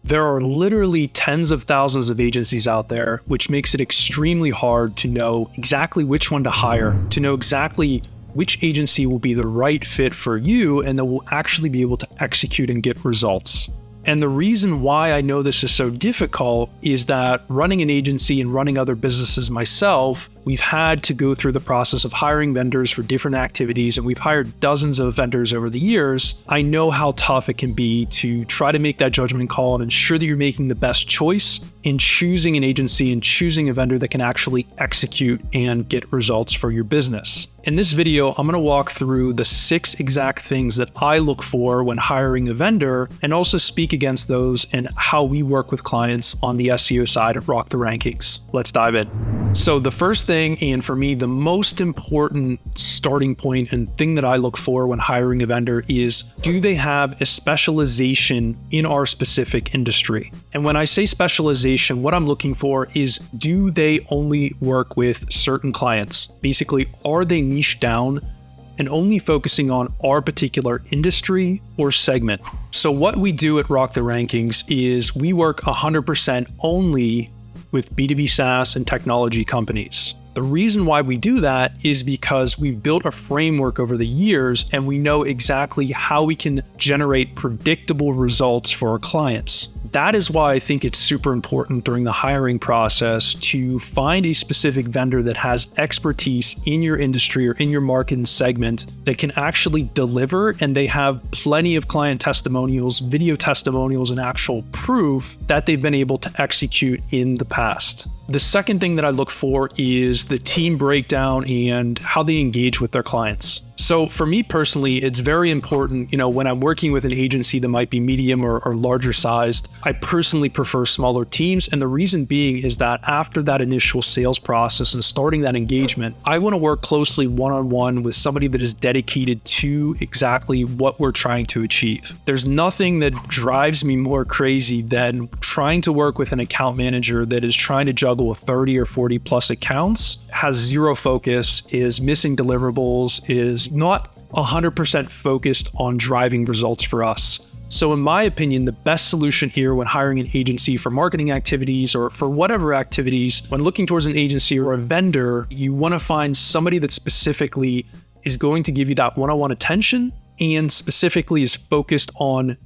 There are literally tens of thousands of agencies out there, which makes it extremely hard to know exactly which one to hire, to know exactly which agency will be the right fit for you and that will actually be able to execute and get results. And the reason why I know this is so difficult is that running an agency and running other businesses myself, we've had to go through the process of hiring vendors for different activities, and we've hired dozens of vendors over the years. I know how tough it can be to try to make that judgment call and ensure that you're making the best choice in choosing an agency and choosing a vendor that can actually execute and get results for your business. In this video, I'm going to walk through the 6 exact things that I look for when hiring a vendor and also speak against those and how we work with clients on the SEO side of Rock the Rankings. Let's dive in. So the first thing, and for me, the most important starting point and thing that I look for when hiring a vendor is, do they have a specialization in our specific industry? And when I say specialization, what I'm looking for is, do they only work with certain clients? Basically, are they niche down and only focusing on our particular industry or segment? So what we do at Rock the Rankings is we work 100% only with B2B SaaS and technology companies. The reason why we do that is because we've built a framework over the years and we know exactly how we can generate predictable results for our clients. That is why I think it's super important during the hiring process to find a specific vendor that has expertise in your industry or in your market segment that can actually deliver, and they have plenty of client testimonials, video testimonials, and actual proof that they've been able to execute in the past. The second thing that I look for is the team breakdown and how they engage with their clients. So for me personally, it's very important, when I'm working with an agency that might be medium or larger sized, I personally prefer smaller teams. And the reason being is that after that initial sales process and starting that engagement, I want to work closely one-on-one with somebody that is dedicated to exactly what we're trying to achieve. There's nothing that drives me more crazy than trying to work with an account manager that is trying to juggle 30 or 40 plus accounts, has zero focus, is missing deliverables, is not 100% focused on driving results for us. So in my opinion, the best solution here when hiring an agency for marketing activities or for whatever activities, when looking towards an agency or a vendor, you want to find somebody that specifically is going to give you that one-on-one attention and specifically is focused on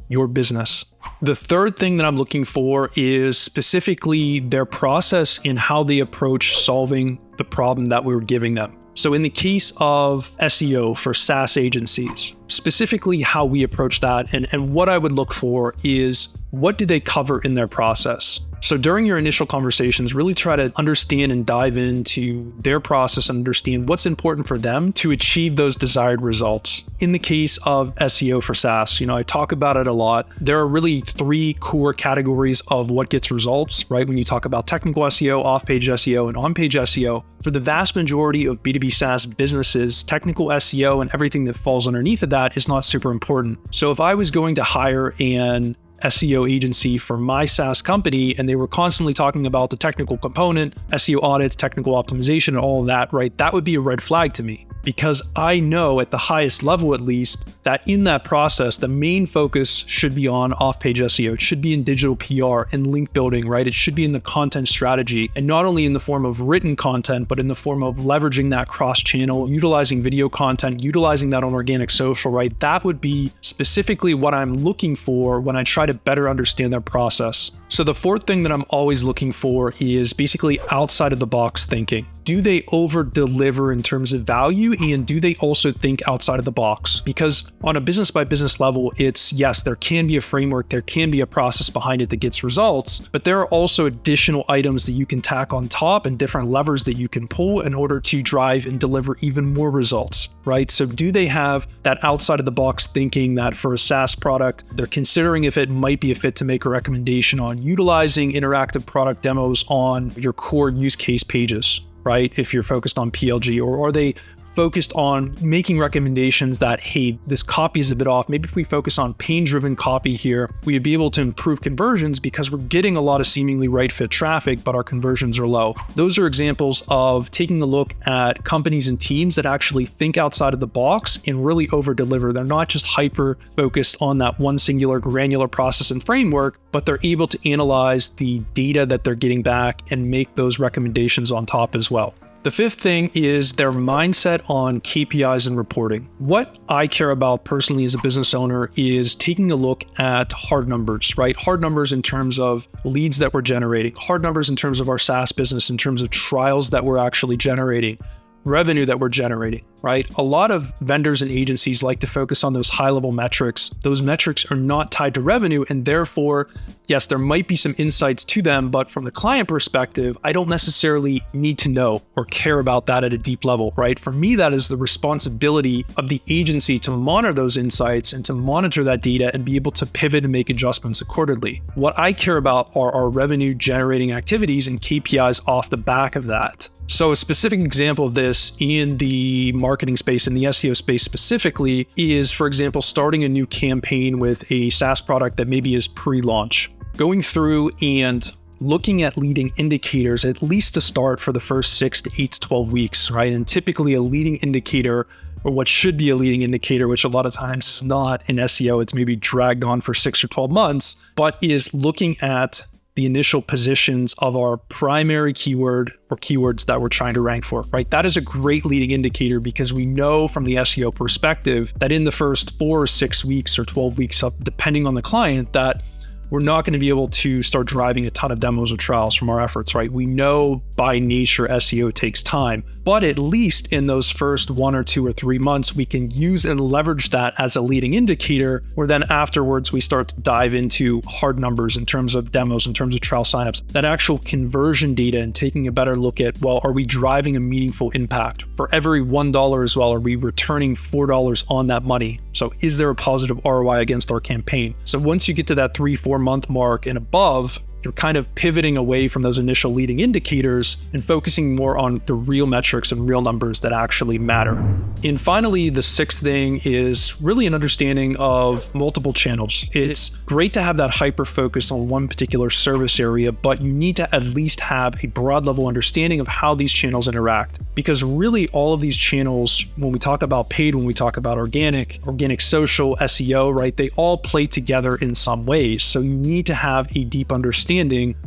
your business. The third thing that I'm looking for is specifically their process in how they approach solving the problem that we're giving them. So in the case of SEO for SaaS agencies, specifically how we approach that and what I would look for is, what do they cover in their process? So during your initial conversations, really try to understand and dive into their process and understand what's important for them to achieve those desired results. In the case of SEO for SaaS, I talk about it a lot. There are really 3 core categories of what gets results, right? When you talk about technical SEO, off-page SEO, and on-page SEO, for the vast majority of B2B SaaS businesses, technical SEO and everything that falls underneath of that is not super important. So if I was going to hire an SEO agency for my SaaS company and they were constantly talking about the technical component, SEO audits, technical optimization, and all of that, right? That would be a red flag to me, because I know at the highest level, at least, that in that process, the main focus should be on off-page SEO. It should be in digital PR and link building, right? It should be in the content strategy, and not only in the form of written content, but in the form of leveraging that cross-channel, utilizing video content, utilizing that on organic social, right? That would be specifically what I'm looking for when I try to better understand their process. So the fourth thing that I'm always looking for is basically outside of the box thinking. Do they over deliver in terms of value, and do they also think outside of the box? Because on a business by business level, it's, yes, there can be a framework, there can be a process behind it that gets results, but there are also additional items that you can tack on top and different levers that you can pull in order to drive and deliver even more results, right? So do they have that outside of the box thinking that for a SaaS product, they're considering if it might be a fit to make a recommendation on utilizing interactive product demos on your core use case pages, right? If you're focused on PLG, or are they focused on making recommendations that, hey, this copy is a bit off. Maybe if we focus on pain-driven copy here, we would be able to improve conversions because we're getting a lot of seemingly right fit traffic, but our conversions are low. Those are examples of taking a look at companies and teams that actually think outside of the box and really over-deliver. They're not just hyper-focused on that one singular granular process and framework, but they're able to analyze the data that they're getting back and make those recommendations on top as well. The fifth thing is their mindset on KPIs and reporting. What I care about personally as a business owner is taking a look at hard numbers, right? Hard numbers in terms of leads that we're generating, hard numbers in terms of our SaaS business, in terms of trials that we're actually generating, revenue that we're generating, right? A lot of vendors and agencies like to focus on those high-level metrics. Those metrics are not tied to revenue, and therefore, yes, there might be some insights to them, but from the client perspective, I don't necessarily need to know or care about that at a deep level, right? For me, that is the responsibility of the agency to monitor those insights and to monitor that data and be able to pivot and make adjustments accordingly. What I care about are our revenue generating activities and KPIs off the back of that. So a specific example of this in the marketing space, in the SEO space specifically, is, for example, starting a new campaign with a SaaS product that maybe is pre-launch. Going through and looking at leading indicators, at least to start for the first 6 to 8 to 12 weeks, right? And typically a leading indicator, or what should be a leading indicator, which a lot of times is not in SEO, it's maybe dragged on for 6 or 12 months, but is looking at the initial positions of our primary keyword or keywords that we're trying to rank for, right? That is a great leading indicator because we know from the SEO perspective that in the first 4 or 6 weeks or 12 weeks up, depending on the client, that we're not going to be able to start driving a ton of demos or trials from our efforts, right? We know by nature SEO takes time, but at least in those first 1 or 2 or 3 months, we can use and leverage that as a leading indicator, where then afterwards we start to dive into hard numbers in terms of demos, in terms of trial signups, that actual conversion data, and taking a better look at, well, are we driving a meaningful impact? For every $1 as well, are we returning $4 on that money? So is there a positive ROI against our campaign? So once you get to that 3-4 month mark and above, you're kind of pivoting away from those initial leading indicators and focusing more on the real metrics and real numbers that actually matter. And finally, the sixth thing is really an understanding of multiple channels. It's great to have that hyper focus on one particular service area, but you need to at least have a broad level understanding of how these channels interact. Because really all of these channels, when we talk about paid, when we talk about organic social, SEO, right, they all play together in some ways. So you need to have a deep understanding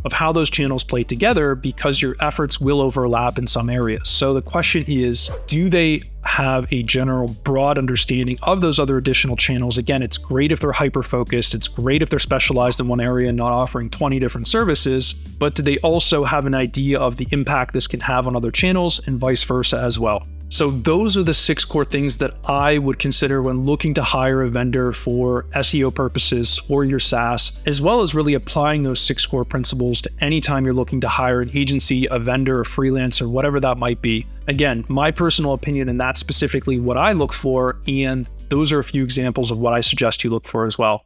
of how those channels play together because your efforts will overlap in some areas. So the question is, do they have a general broad understanding of those other additional channels? Again, it's great if they're hyper-focused. It's great if they're specialized in one area and not offering 20 different services, but do they also have an idea of the impact this can have on other channels and vice versa as well? So those are the 6 core things that I would consider when looking to hire a vendor for SEO purposes for your SaaS, as well as really applying those 6 core principles to any time you're looking to hire an agency, a vendor, a freelancer, whatever that might be. Again, my personal opinion, and that's specifically what I look for, and those are a few examples of what I suggest you look for as well.